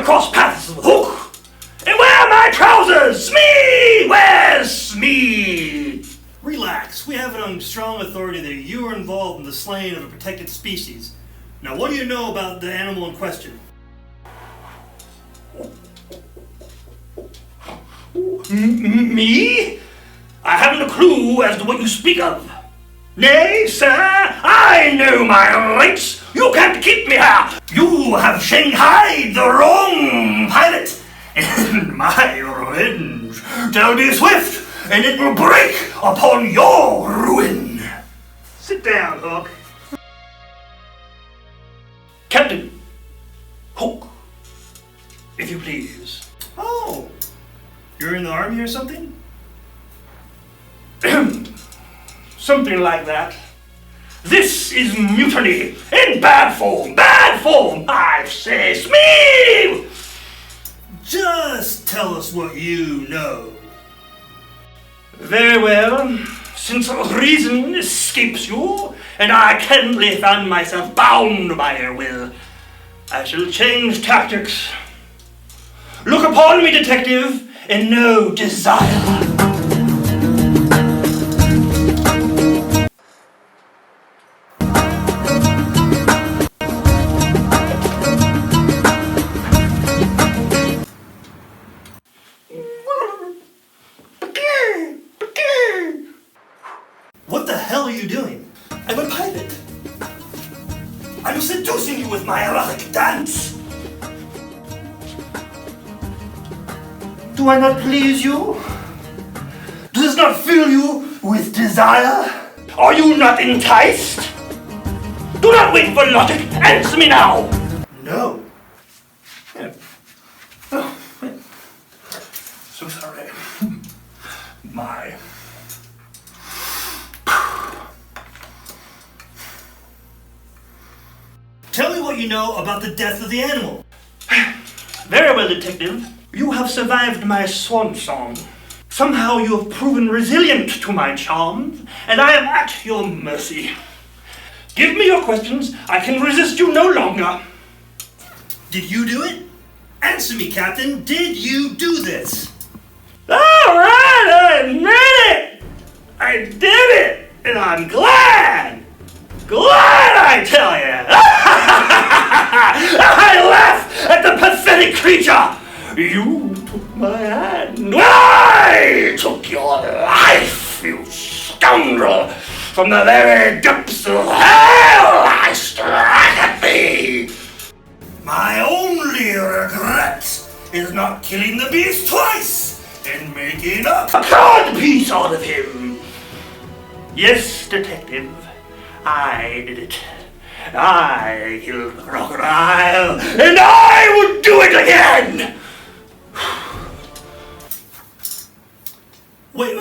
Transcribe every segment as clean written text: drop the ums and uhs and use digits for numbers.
cross paths with Hook. And where are my trousers? Smee! Where's Smee? Relax. We have it on strong authority that you were involved in the slaying of a protected species. Now, what do you know about the animal in question? Me? I haven't a clue as to what you speak of. Nay, sir, I know my rights. You can't keep me here. You have shanghaied the wrong pilot. And my revenge shall be swift, and it will break upon your ruin. Sit down, Hook. Captain Hook, if you please. Oh, you're in the army or something? Something like that. This is mutiny in bad form, I say, Smee! Just tell us what you know. Very well. Since reason escapes you, and I cannot find myself bound by your will, I shall change tactics. Look upon me, detective, and no desire. What the hell are you doing? I'm a pilot. I'm seducing you with my erotic dance. Do I not please you? Does this not fill you with desire? Are you not enticed? Do not wait for logic. Answer me now. No. Oh, so sorry. My. Tell me what you know about the death of the animal. Very well, detective. You have survived my swan song. Somehow you have proven resilient to my charms, and I am at your mercy. Give me your questions. I can resist you no longer. Did you do it? Answer me, Captain. Did you do this? All right, I admit it. I did it, and I'm glad. Glad, I tell you. I laugh at the pathetic creature. You took my hand. I took your life, you scoundrel. From the very depths of hell, I struck at thee. My only regret is not killing the beast twice and making a cod piece out of him. Yes, detective, I did it. I killed the crocodile, and I would do it again! Wait.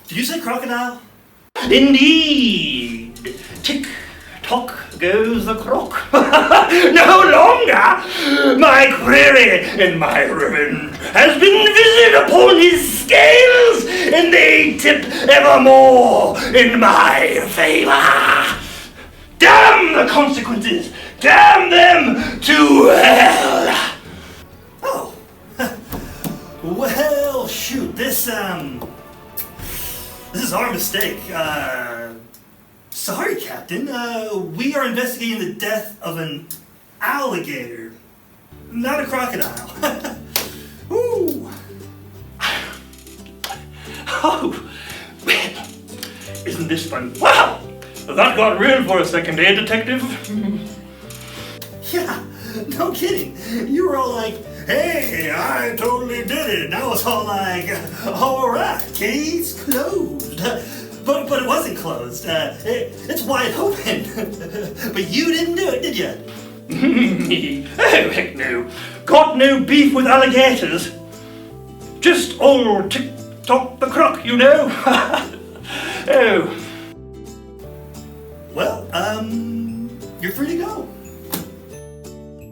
Did you say crocodile? Indeed. Tick-tock goes the croc. No longer! My query and my revenge has been visited upon his scales, and they tip evermore in my favor. Damn the consequences! Damn them to hell! Oh. Well, shoot, this is our mistake. Sorry, Captain. We are investigating the death of an alligator, not a crocodile. Ooh. Oh, well, isn't this fun? Wow! That got real for a second, eh, detective? Yeah, no kidding. You were all like, hey, I totally did it. And I was all like, all right, case closed. But it wasn't closed. It's wide open. But you didn't do it, did you? Me? Oh, heck no. Got no beef with alligators. Just old Tick-Tock the Croc, you know. Oh. Well, you're free to go.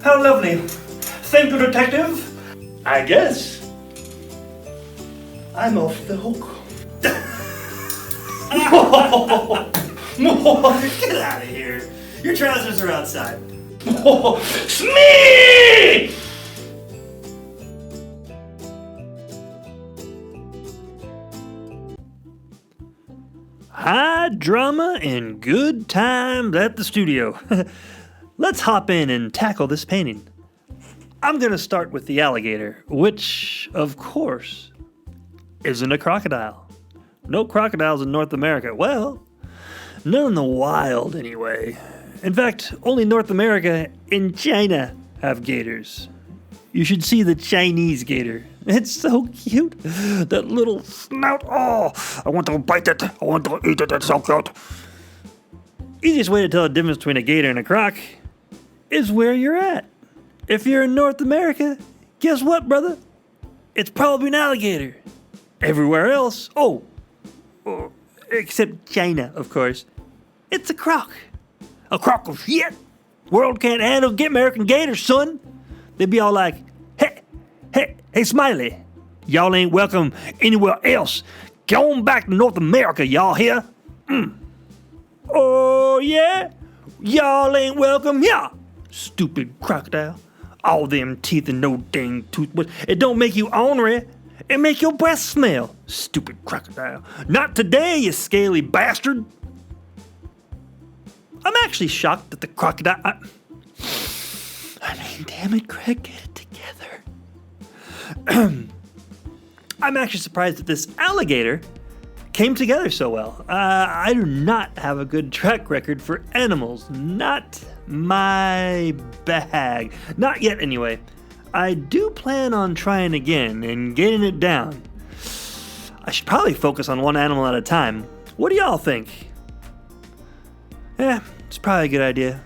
How lovely. Thank you, detective. I guess I'm off the hook. Get out of here. Your trousers are outside. Smee! High drama and good times at the studio. Let's hop in and tackle this painting. I'm going to start with the alligator, which, of course, isn't a crocodile. No crocodiles in North America. Well, none in the wild anyway. In fact, only North America and China have gators. You should see the Chinese gator. It's so cute. That little snout. Oh, I want to bite it. I want to eat it. It's so cute. Easiest way to tell the difference between a gator and a croc is where you're at. If you're in North America, guess what, brother? It's probably an alligator. Everywhere else, except China, of course, it's a croc. A croc of shit. World can't handle get American gators, son. They'd be all like, hey, Smiley, y'all ain't welcome anywhere else. Get on back to North America, y'all hear? Oh, yeah? Y'all ain't welcome here. Stupid crocodile. All them teeth and no dang toothbrush. It don't make you ornery. It make your breath smell. Stupid crocodile. Not today, you scaly bastard. I'm actually shocked that the crocodile... damn it, Craig, get it together. I'm actually surprised that this alligator came together so well. I do not have a good track record for animals. Not my bag. Not yet, anyway. I do plan on trying again and getting it down. I should probably focus on one animal at a time. What do y'all think? Yeah, it's probably a good idea.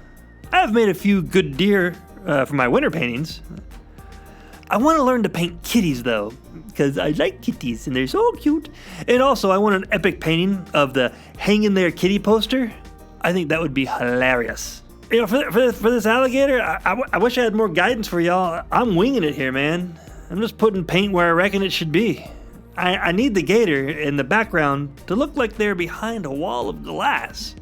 I've made a few good deer for my winter paintings. I want to learn to paint kitties, though, because I like kitties and they're so cute. And also, I want an epic painting of the hang in there kitty poster. I think that would be hilarious. You know, for this alligator, I wish I had more guidance for y'all. I'm winging it here, man. I'm just putting paint where I reckon it should be. I need the gator in the background to look like they're behind a wall of glass.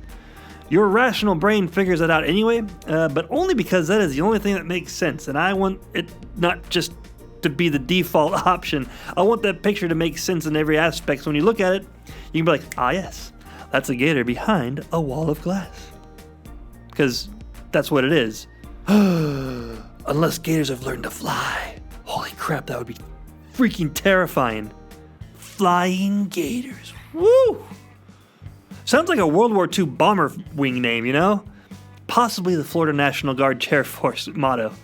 Your rational brain figures that out anyway, but only because that is the only thing that makes sense, and I want it not just to be the default option. I want that picture to make sense in every aspect, so when you look at it, you can be like, ah yes, that's a gator behind a wall of glass. Because that's what it is. Unless gators have learned to fly. Holy crap, that would be freaking terrifying. Flying gators. Woo! Sounds like a World War II bomber wing name, you know? Possibly the Florida National Guard Air Force motto.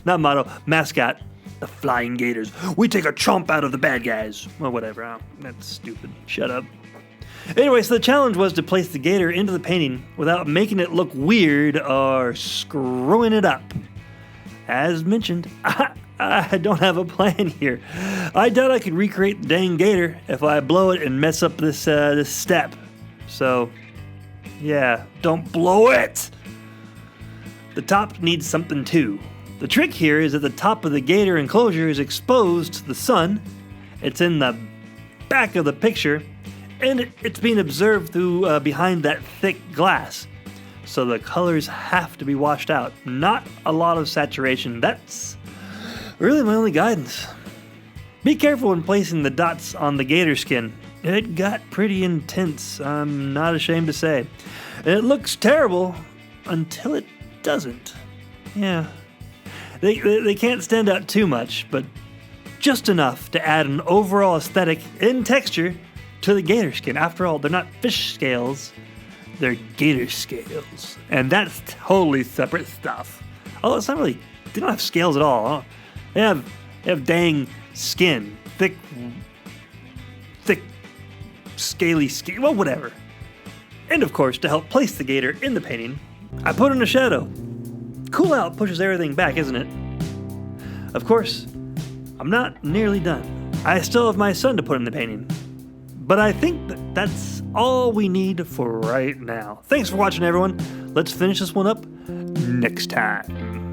Not motto, mascot. The Flying Gators. We take a chomp out of the bad guys. Well, whatever. That's stupid. Shut up. Anyway, so the challenge was to place the gator into the painting without making it look weird or screwing it up. As mentioned, I don't have a plan here. I doubt I could recreate the dang gator if I blow it and mess up this step. So, yeah, don't blow it! The top needs something too. The trick here is that the top of the gator enclosure is exposed to the sun. It's in the back of the picture, and it's being observed through behind that thick glass. So the colors have to be washed out. Not a lot of saturation. That's really my only guidance. Be careful when placing the dots on the gator skin. It got pretty intense, I'm not ashamed to say. And it looks terrible until it doesn't. Yeah. They can't stand out too much, but just enough to add an overall aesthetic and texture to the gator skin. After all, they're not fish scales, they're gator scales. And that's totally separate stuff. Oh, it's not really, they don't have scales at all. Huh? They have dang skin. Thick, scaly skin, well, whatever. And of course, to help place the gator in the painting, I put in a shadow. Cool out pushes everything back, isn't it? Of course, I'm not nearly done. I still have my son to put in the painting. But I think that's all we need for right now. Thanks for watching, everyone. Let's finish this one up next time.